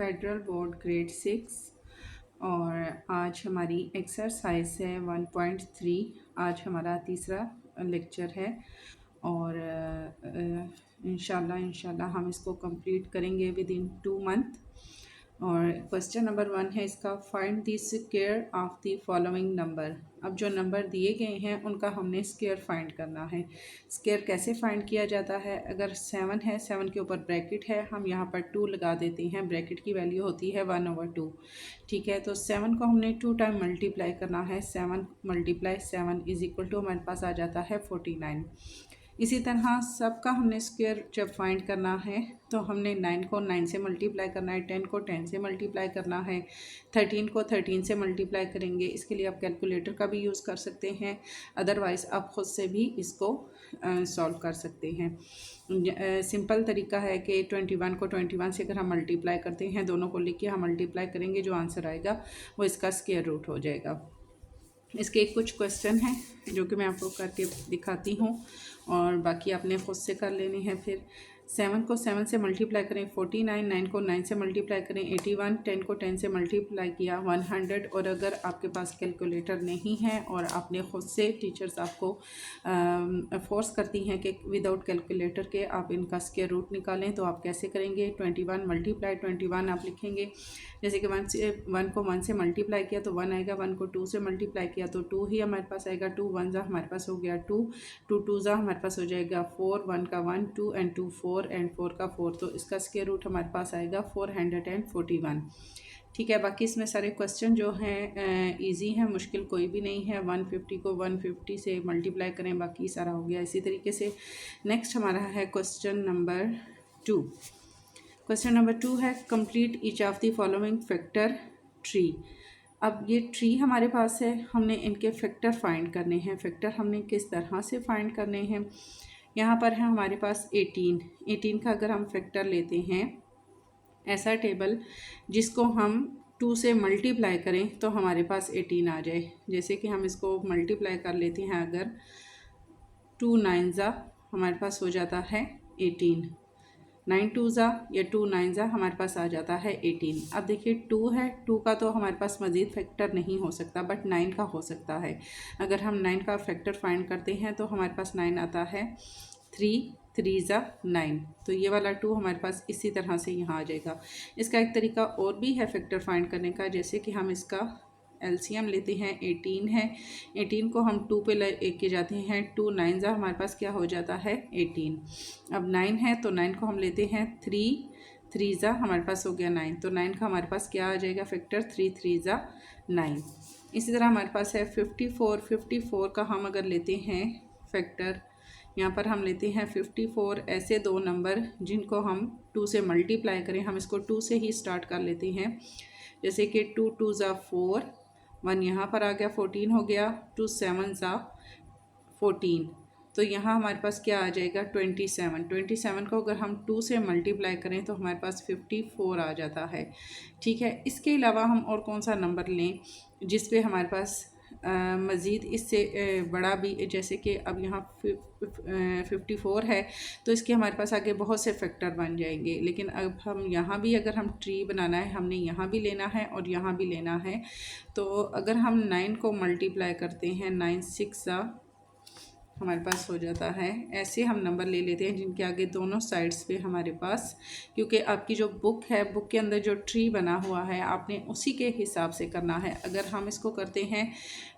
Federal board grade 6 और आज हमारी एक्सरसाइज है 1.3। आज हमारा तीसरा लेक्चर है और इंशाल्लाह हम इसको कंप्लीट करेंगे विद इन 2 मंथ। और क्वेश्चन नंबर 1 है इसका, find the square of the following number. अब जो नंबर दिए गए हैं उनका हमने स्क्वायर फाइंड करना है। स्क्वायर कैसे फाइंड किया जाता है? अगर 7 है, 7 के ऊपर ब्रैकेट है, हम यहाँ पर 2 लगा देते हैं। ब्रैकेट की वैल्यू होती है 1/2। ठीक है, तो 7 को हमने 2 टाइम मल्टीप्लाई करना है। 7 × 7 इज इक्वल टू हमारे पास आ जाता है 49। इसी तरह सबका हमने स्क्वायर जब फाइंड करना है तो हमने 9 को 9 से मल्टीप्लाई करना है, 10 को 10 से मल्टीप्लाई करना है, 13 को 13 से मल्टीप्लाई करेंगे। इसके लिए आप कैलकुलेटर का भी यूज़ कर सकते हैं, अदरवाइज़ आप ख़ुद से भी इसको सॉल्व कर सकते हैं। सिंपल तरीका है कि 21 को 21 से अगर हम मल्टीप्लाई करते हैं, दोनों को लिख के हम मल्टीप्लाई करेंगे, जो आंसर आएगा वो इसका स्क्वायर रूट हो जाएगा। इसके कुछ क्वेश्चन हैं जो कि मैं आपको करके दिखाती हूँ और बाकी आपने खुद से कर लेने हैं। फिर 7 को 7 से मल्टीप्लाई करें 49, 9 को 9 से मल्टीप्लाई करें 81, 10 को 10 से मल्टीप्लाई किया 100। और अगर आपके पास कैलकुलेटर नहीं है और आपने ख़ुद से, टीचर्स आपको फोर्स करती हैं कि विदाउट कैलकुलेटर के आप इनका स्क्वायर रूट निकालें, तो आप कैसे करेंगे? 21 मल्टीप्लाई 21 आप लिखेंगे। जैसे कि 1 को 1 से मल्टीप्लाई किया तो 1 आएगा, 1 को 2 से मल्टीप्लाई किया तो 2 ही हमारे पास आएगा। 2 1 जा हमारे पास हो गया 2, 2 2 जा हमारे पास हो जाएगा 4, 1 का 1, 2 एंड 2 4 एंड 4 का 4, तो इसका स्क्वायर रूट हमारे पास आएगा 441। ठीक है, बाकी इसमें सारे क्वेश्चन जो हैं इजी हैं, मुश्किल कोई भी नहीं है। 150 को 150 से मल्टीप्लाई करें, बाकी सारा हो गया। इसी तरीके से नेक्स्ट हमारा है क्वेश्चन नंबर 2। क्वेश्चन नंबर 2 है, complete each of the following factor tree. अब ये ट्री हमारे पास है, हमने इनके फैक्टर फाइंड करने हैं। फैक्टर हमने किस तरह से फाइंड करने हैं? यहाँ पर है हमारे पास 18 का अगर हम फैक्टर लेते हैं, ऐसा टेबल जिसको हम 2 से मल्टीप्लाई करें तो हमारे पास 18 आ जाए। जैसे कि हम इसको मल्टीप्लाई कर लेते हैं, अगर 2 9 जा हमारे पास हो जाता है 18, 9 2 जा या 2 9 जा हमारे पास आ जाता है 18। अब देखिए 2 है, 2 का तो हमारे पास मज़ीद फैक्टर नहीं हो सकता, बट 9 का हो सकता है। अगर हम 9 का फैक्टर फाइंड करते हैं तो हमारे पास 9 आता है। 3 3 जा 9, तो ये वाला 2 हमारे पास इसी तरह से यहाँ आ जाएगा। इसका एक तरीका और भी है फैक्टर फाइंड करने का, जैसे कि हम इसका एलसीएम लेते हैं। 18 है, 18 को हम 2 पे लेके जाते हैं, 2 9 जा हमारे पास क्या हो जाता है 18। अब 9 है तो 9 को हम लेते हैं 3 3 जा हमारे पास हो गया 9, तो 9 का हमारे पास क्या आ जाएगा फैक्टर? 3 3 जा 9। इसी तरह हमारे पास है 54 का हम अगर लेते हैं फैक्टर, यहाँ पर हम लेते हैं 54 ऐसे दो नंबर जिनको हम 2 से मल्टीप्लाई करें। हम इसको 2 से ही स्टार्ट कर लेते हैं, जैसे कि 2 2 जा 4, 1 यहाँ पर आ गया 14 हो गया, 2 7 जा 14, तो यहाँ हमारे पास क्या आ जाएगा 27 को अगर हम 2 से मल्टीप्लाई करें तो हमारे पास 54 आ जाता है। ठीक है, इसके अलावा हम और कौन सा नंबर लें जिस पे हमारे पास मज़ीद इससे बड़ा भी, जैसे कि अब यहाँ 54 है तो इसके हमारे पास आगे बहुत से फैक्टर बन जाएंगे। लेकिन अब हम यहाँ भी अगर हम ट्री बनाना है, हमने यहाँ भी लेना है और यहाँ भी लेना है, तो अगर हम 9 को मल्टीप्लाई करते हैं, 9 6 हमारे पास हो जाता है। ऐसे हम नंबर ले लेते हैं जिनके आगे दोनों साइड्स पे हमारे पास, क्योंकि आपकी जो बुक है, बुक के अंदर जो ट्री बना हुआ है आपने उसी के हिसाब से करना है। अगर हम इसको करते हैं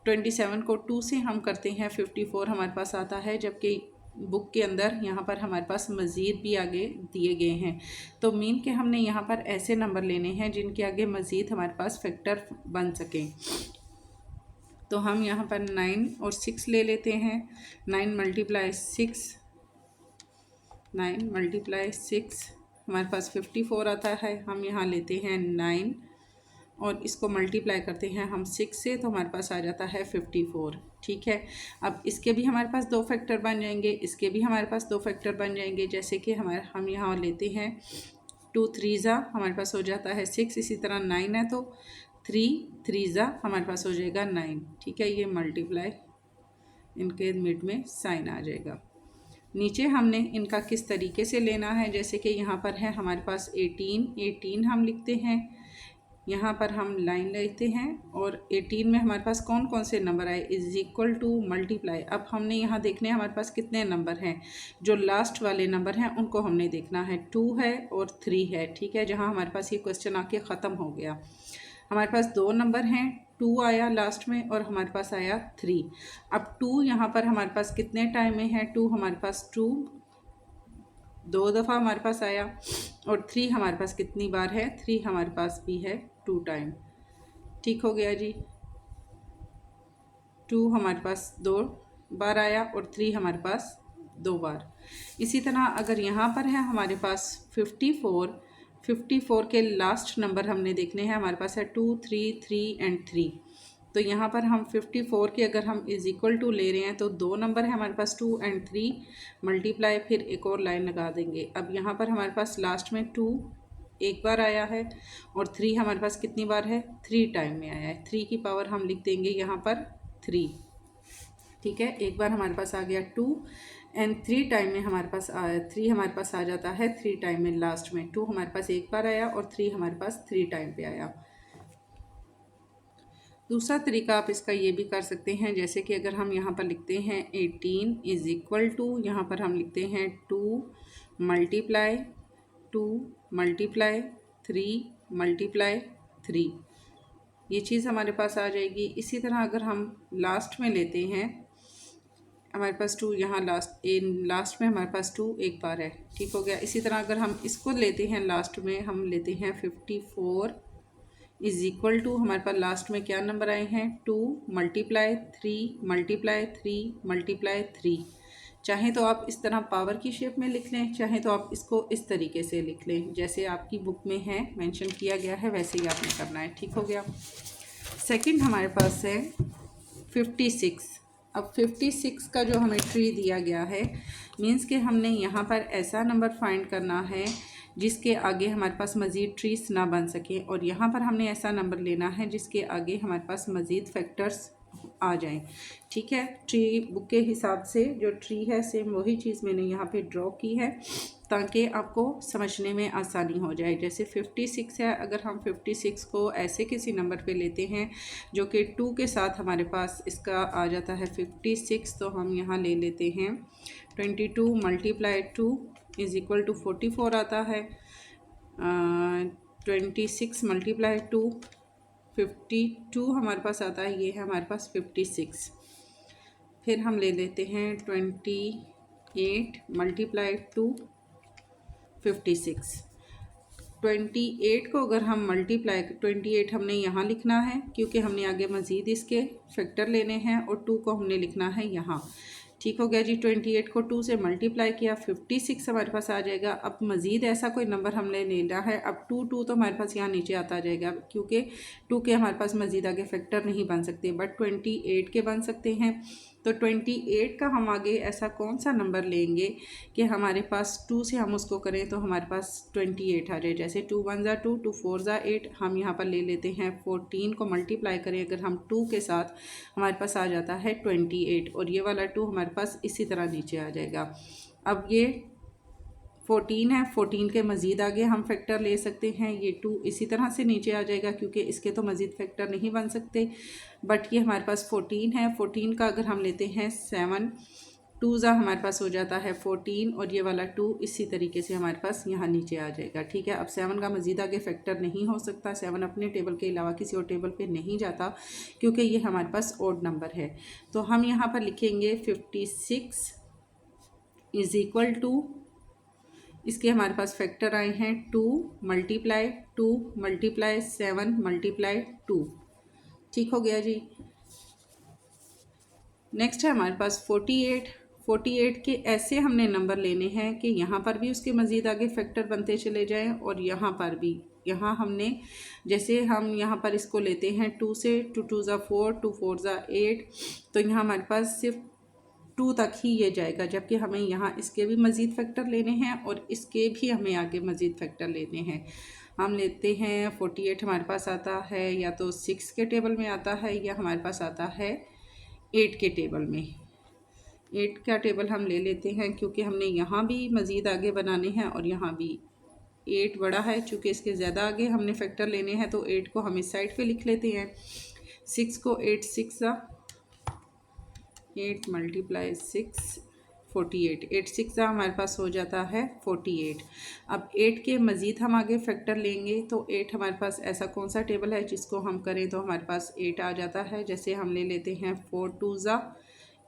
27 को 2 से हम करते हैं 54 हमारे पास आता है, जबकि बुक के अंदर यहाँ पर हमारे पास मज़ीद भी आगे दिए गए हैं। तो मीन के हमने यहाँ पर ऐसे नंबर लेने हैं जिनके आगे मज़ीद हमारे पास फैक्टर बन सकें। तो हम यहाँ पर 9 और 6 ले लेते हैं। 9 × 6 हमारे पास 54 आता है। हम यहाँ लेते हैं 9 और इसको मल्टीप्लाई करते हैं हम 6 से, तो हमारे पास आ जाता है 54। ठीक है, अब इसके भी हमारे पास 2 फैक्टर बन जाएंगे, इसके भी हमारे पास 2 फैक्टर बन जाएंगे। जैसे कि हम यहाँ लेते हैं 2 3 जा हमारे पास हो जाता है 6, इसी तरह 9 है तो 3 3 जा हमारे पास हो जाएगा 9। ठीक है, ये मल्टीप्लाई, इनके मिड में साइन आ जाएगा। नीचे हमने इनका किस तरीके से लेना है, जैसे कि यहाँ पर है हमारे पास 18 हम लिखते हैं, यहाँ पर हम लाइन लेते हैं और 18 में हमारे पास कौन कौन से नंबर आए, इज इक्वल टू मल्टीप्लाई। अब हमने यहाँ देखने हैं हमारे पास कितने नंबर हैं, जो लास्ट वाले नंबर हैं उनको हमने देखना है, 2 है और 3 है। ठीक है, जहाँ हमारे पास ये क्वेश्चन आके ख़त्म हो गया। हमारे पास 2 नंबर हैं, 2 आया लास्ट में और हमारे पास आया 3। अब 2 यहाँ पर हमारे पास कितने टाइम में है, 2 हमारे पास 2 दफ़ा हमारे पास आया और 3 हमारे पास कितनी बार है, 3 हमारे पास भी है 2 टाइम। ठीक हो गया जी, 2 हमारे पास 2 बार आया और 3 हमारे पास 2 बार। इसी तरह अगर यहाँ पर है हमारे पास 54 के लास्ट नंबर हमने देखने हैं, हमारे पास है 2, 3, 3 एंड 3। तो यहाँ पर हम 54 के अगर हम इज़ इक्वल टू ले रहे हैं तो 2 नंबर है हमारे पास 2 एंड 3 मल्टीप्लाई, फिर एक और लाइन लगा देंगे। अब यहाँ पर हमारे पास लास्ट में 2 एक बार आया है और 3 हमारे पास कितनी बार है, 3 टाइम में आया है। 3 की पावर हम लिख देंगे यहाँ पर 3। ठीक है, एक बार हमारे पास आ गया 2 एंड 3 टाइम में हमारे पास 3 हमारे पास आ जाता है 3 टाइम में लास्ट में। 2 हमारे पास एक बार आया और 3 हमारे पास 3 टाइम पे आया। दूसरा तरीका आप इसका ये भी कर सकते हैं, जैसे कि अगर हम यहाँ पर लिखते हैं 18 इज़ इक्वल टू, यहाँ पर हम लिखते हैं 2 मल्टीप्लाई 3 मल्टीप्लाई 3, ये चीज़ हमारे पास आ जाएगी। इसी तरह अगर हम लास्ट में लेते हैं, हमारे पास 2 यहाँ लास्ट में हमारे पास 2 एक बार है। ठीक हो गया। इसी तरह अगर हम इसको लेते हैं लास्ट में, हम लेते हैं 54 इज़ इक्वल टू, हमारे पास लास्ट में क्या नंबर आए हैं, 2 मल्टीप्लाई 3 मल्टीप्लाई 3। चाहे तो आप इस तरह पावर की शेप में लिख लें, चाहे तो आप इसको इस तरीके से लिख लें, जैसे आपकी बुक में है मेंशन किया गया है वैसे ही आपने करना है। ठीक हो गया। सेकंड हमारे पास है 56। अब 56 का जो हमें ट्री दिया गया है, मीन्स कि हमने यहाँ पर ऐसा नंबर फाइंड करना है जिसके आगे हमारे पास मज़ीद ट्रीज ना बन सके, और यहाँ पर हमने ऐसा नंबर लेना है जिसके आगे हमारे पास मज़ीद फैक्टर्स आ जाएं। ठीक है, ट्री बुक के हिसाब से जो ट्री है सेम वही चीज़ मैंने यहाँ पे ड्रॉ की है ताकि आपको समझने में आसानी हो जाए। जैसे 56 है, अगर हम 56 को ऐसे किसी नंबर पे लेते हैं जो कि 2 के साथ हमारे पास इसका आ जाता है 56, तो हम यहाँ ले लेते हैं 22 मल्टीप्लाई 2 इज़ इक्वल टू 44 आता है। 26 मल्टीप्लाई 2 52 हमारे पास आता है, ये है हमारे पास 56। फिर हम ले लेते हैं 28 मल्टीप्लाई 2 56। 28 को अगर हम मल्टीप्लाई 28 हमने यहाँ लिखना है क्योंकि हमने आगे मज़ीद इसके फैक्टर लेने हैं, और 2 को हमने लिखना है यहाँ। ठीक हो गया जी। 28 को 2 से मल्टीप्लाई किया, 56 हमारे पास आ जाएगा। अब मज़ीद ऐसा कोई नंबर हमने लेना है, अब 2 तो हमारे पास यहाँ नीचे आता जाएगा क्योंकि 2 के हमारे पास मज़ीद आगे फैक्टर नहीं बन सकते, बट 28 के बन सकते हैं। तो 28 का हम आगे ऐसा कौन सा नंबर लेंगे कि हमारे पास 2 से हम उसको करें तो हमारे पास 28 आ जाए। जैसे 2 1 ज़ा 2, 2 4 ज़ा 8, हम यहाँ पर ले लेते हैं 14 को मल्टीप्लाई करें अगर हम 2 के साथ, हमारे पास आ जाता है 28, और ये वाला 2 हमारे पास इसी तरह नीचे आ जाएगा। अब ये 14 है, 14 के मज़ीद आगे हम फैक्टर ले सकते हैं, ये 2 इसी तरह से नीचे आ जाएगा क्योंकि इसके तो मज़ीद फैक्टर नहीं बन सकते, बट ये हमारे पास 14 है। 14 का अगर हम लेते हैं 7, 2 ज़ा हमारे पास हो जाता है 14, और ये वाला 2 इसी तरीके से हमारे पास यहाँ नीचे आ जाएगा। ठीक है, अब 7 का मज़ीद आगे फैक्टर नहीं हो सकता, 7 अपने टेबल के अलावा किसी और टेबल पे नहीं जाता क्योंकि ये हमारे पास ओड नंबर है। तो हम यहाँ पर लिखेंगे 56 इज़ इक्वल टू, इसके हमारे पास फैक्टर आए हैं 2 मल्टीप्लाई 7 मल्टीप्लाई 2। ठीक हो गया जी। नेक्स्ट है हमारे पास 48 के ऐसे हमने नंबर लेने हैं कि यहाँ पर भी उसके मज़ीद आगे फैक्टर बनते चले जाएं, और यहाँ पर भी, यहाँ हमने जैसे हम यहाँ पर इसको लेते हैं 2 से, 2 2 ज़ा 4, 2 4 ज़ा 8, तो यहाँ हमारे पास सिर्फ 2 तक ही ये जाएगा, जबकि हमें यहाँ इसके भी मज़ीद फैक्टर लेने हैं और इसके भी हमें आगे मज़ीद फैक्टर लेने हैं। हम लेते हैं 48 हमारे पास आता है या तो 6 के टेबल में आता है या हमारे पास आता है 8 के टेबल में। 8 का टेबल हम ले लेते हैं क्योंकि हमने यहाँ भी मज़ीद आगे बनाने हैं और यहाँ भी 8 बड़ा है, चूँकि इसके ज़्यादा आगे हमने फैक्टर लेने हैं तो 8 को हम इस साइड पे लिख लेते हैं। 6 को 8 6 8 मल्टीप्लाई 6 48, 8 6 हमारे पास हो जाता है 48। अब 8 के मज़ीद हम आगे फैक्टर लेंगे तो 8 हमारे पास ऐसा कौन सा टेबल है जिसको हम करें तो हमारे पास 8 आ जाता है। जैसे हम ले लेते हैं 4 2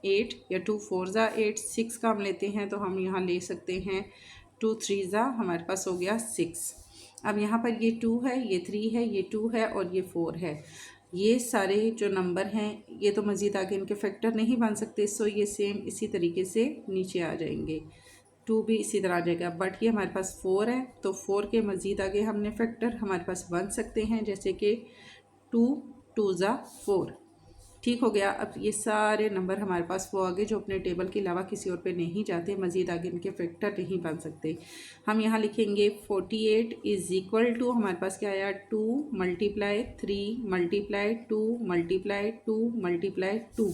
8 या 2 4 8। 6 का हम लेते हैं तो हम यहाँ ले सकते हैं 2 3 हमारे पास हो गया 6। अब यहाँ पर ये 2 है, ये 3 है, ये 2 है और ये 4 है। ये सारे जो नंबर हैं ये तो मज़ीद आगे इनके फैक्टर नहीं बन सकते, सो ये सेम इसी तरीके से नीचे आ जाएंगे। 2 भी इसी तरह आ जाएगा, बट ये हमारे पास 4 है तो 4 के मज़ीद आगे हमने फैक्टर हमारे पास बन सकते हैं, जैसे कि 2 2 4। ठीक हो गया। अब ये सारे नंबर हमारे पास वो आगे जो अपने टेबल के अलावा किसी और पे नहीं जाते, मज़ीद आगे इनके फैक्टर नहीं बन सकते। हम यहाँ लिखेंगे 48 इज़ इक्वल टू, हमारे पास क्या आया 2 मल्टीप्लाई 3 मल्टीप्लाई 2 मल्टीप्लाई 2 मल्टीप्लाई 2।